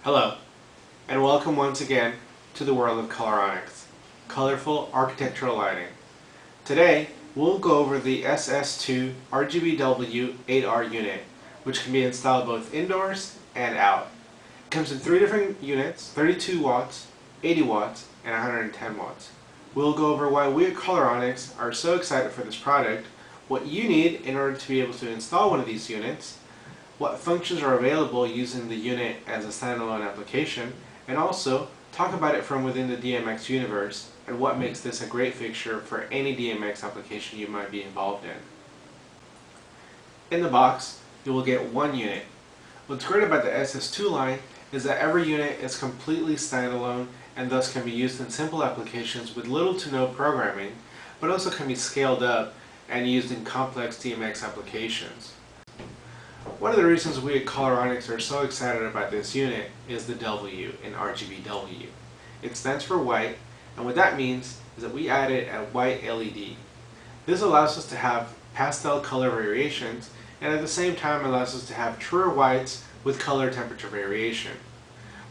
Hello, and welcome once again to the world of Coloronix, colorful architectural lighting. Today, we'll go over the SS2-RGBW-8R unit, which can be installed both indoors and out. It comes in three different units, 32 watts, 80 watts, and 110 watts. We'll go over why we at Coloronix are so excited for this product, what you need in order to be able to install one of these units, what functions are available using the unit as a standalone application, and also talk about it from within the DMX universe and what makes this a great fixture for any DMX application you might be involved in. In the box, you will get one unit. What's great about the SS2 line is that every unit is completely standalone and thus can be used in simple applications with little to no programming, but also can be scaled up and used in complex DMX applications. One of the reasons we at Coloronix are so excited about this unit is the W in RGBW. It stands for white, and what that means is that we added a white LED. This allows us to have pastel color variations, and at the same time allows us to have truer whites with color temperature variation.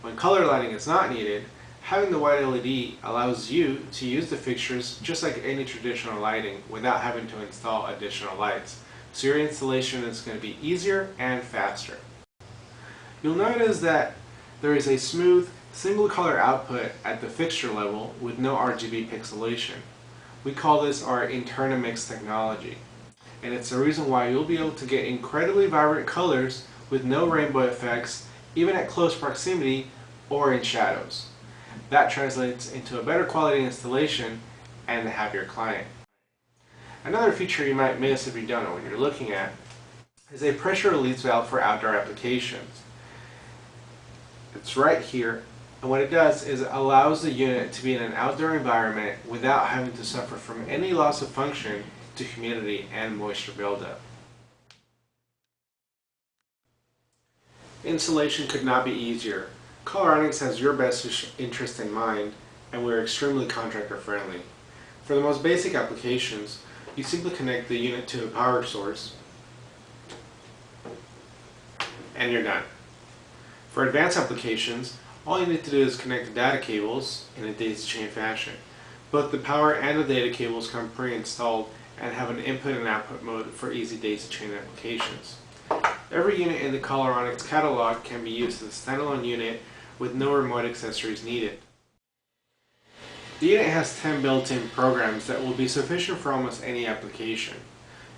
When color lighting is not needed, having the white LED allows you to use the fixtures just like any traditional lighting without having to install additional lights. So your installation is going to be easier and faster. You'll notice that there is a smooth single color output at the fixture level with no RGB pixelation. We call this our Intermix technology, and it's the reason why you'll be able to get incredibly vibrant colors with no rainbow effects even at close proximity or in shadows. That translates into a better quality installation and a happier client. Another feature you might miss if you don't know what you're looking at is a pressure release valve for outdoor applications. It's right here, and what it does is it allows the unit to be in an outdoor environment without having to suffer from any loss of function to humidity and moisture buildup. Installation could not be easier. Coloronix has your best interest in mind, and we're extremely contractor friendly. For the most basic applications, you simply connect the unit to a power source and you're done. For advanced applications, all you need to do is connect the data cables in a daisy chain fashion. Both the power and the data cables come pre-installed and have an input and output mode for easy daisy chain applications. Every unit in the Coloronix catalog can be used as a standalone unit with no remote accessories needed. The unit has 10 built-in programs that will be sufficient for almost any application.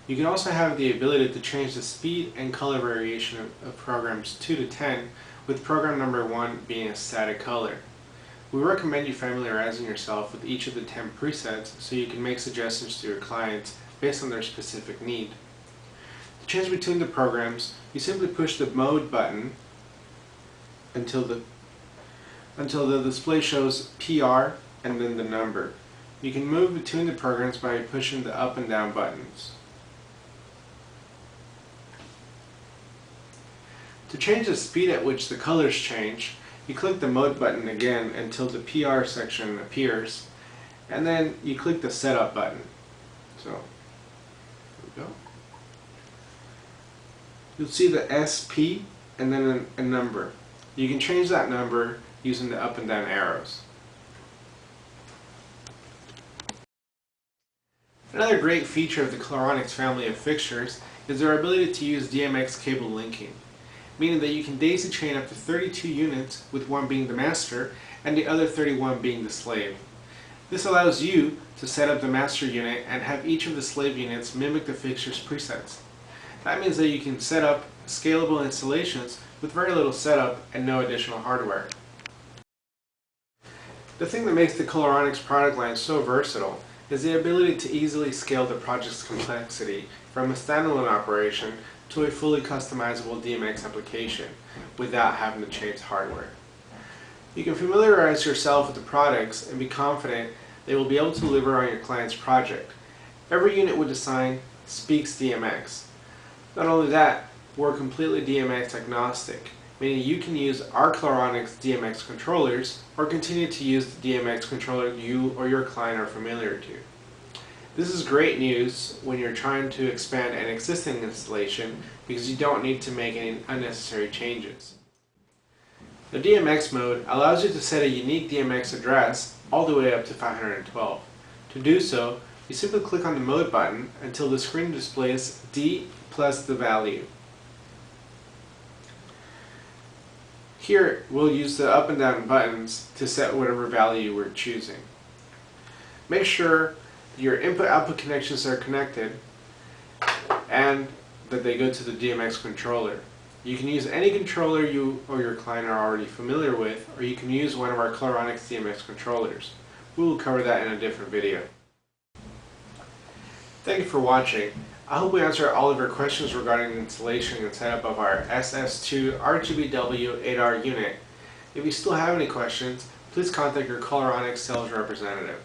You can also have the ability to change the speed and color variation of programs 2 to 10, with program number 1 being a static color. We recommend you familiarizing yourself with each of the 10 presets so you can make suggestions to your clients based on their specific need. To change between the programs, you simply push the mode button until the display shows PR and then the number. You can move between the programs by pushing the up and down buttons. To change the speed at which the colors change, you click the mode button again until the PR section appears, and then you click the setup button. So, here we go. You'll see the SP and then a number. You can change that number using the up and down arrows. Another great feature of the Coloronix family of fixtures is their ability to use DMX cable linking, meaning that you can daisy chain up to 32 units, with one being the master and the other 31 being the slave. This allows you to set up the master unit and have each of the slave units mimic the fixture's presets. That means that you can set up scalable installations with very little setup and no additional hardware. The thing that makes the Coloronix product line so versatile is the ability to easily scale the project's complexity from a standalone operation to a fully customizable DMX application without having to change hardware. You can familiarize yourself with the products and be confident they will be able to deliver on your client's project. Every unit we design speaks DMX. Not only that, we're completely DMX agnostic, meaning you can use our Coloronix DMX controllers or continue to use the DMX controller you or your client are familiar to. This is great news when you're trying to expand an existing installation because you don't need to make any unnecessary changes. The DMX mode allows you to set a unique DMX address all the way up to 512. To do so, you simply click on the mode button until the screen displays D plus the value. Here, we'll use the up and down buttons to set whatever value we're choosing. Make sure your input-output connections are connected and that they go to the DMX controller. You can use any controller you or your client are already familiar with, or you can use one of our Coloronix DMX controllers. We will cover that in a different video. Thank you for watching. I hope we answered all of your questions regarding the installation and setup of our SS2-RGBW-8R unit. If you still have any questions, please contact your Coloronix sales representative.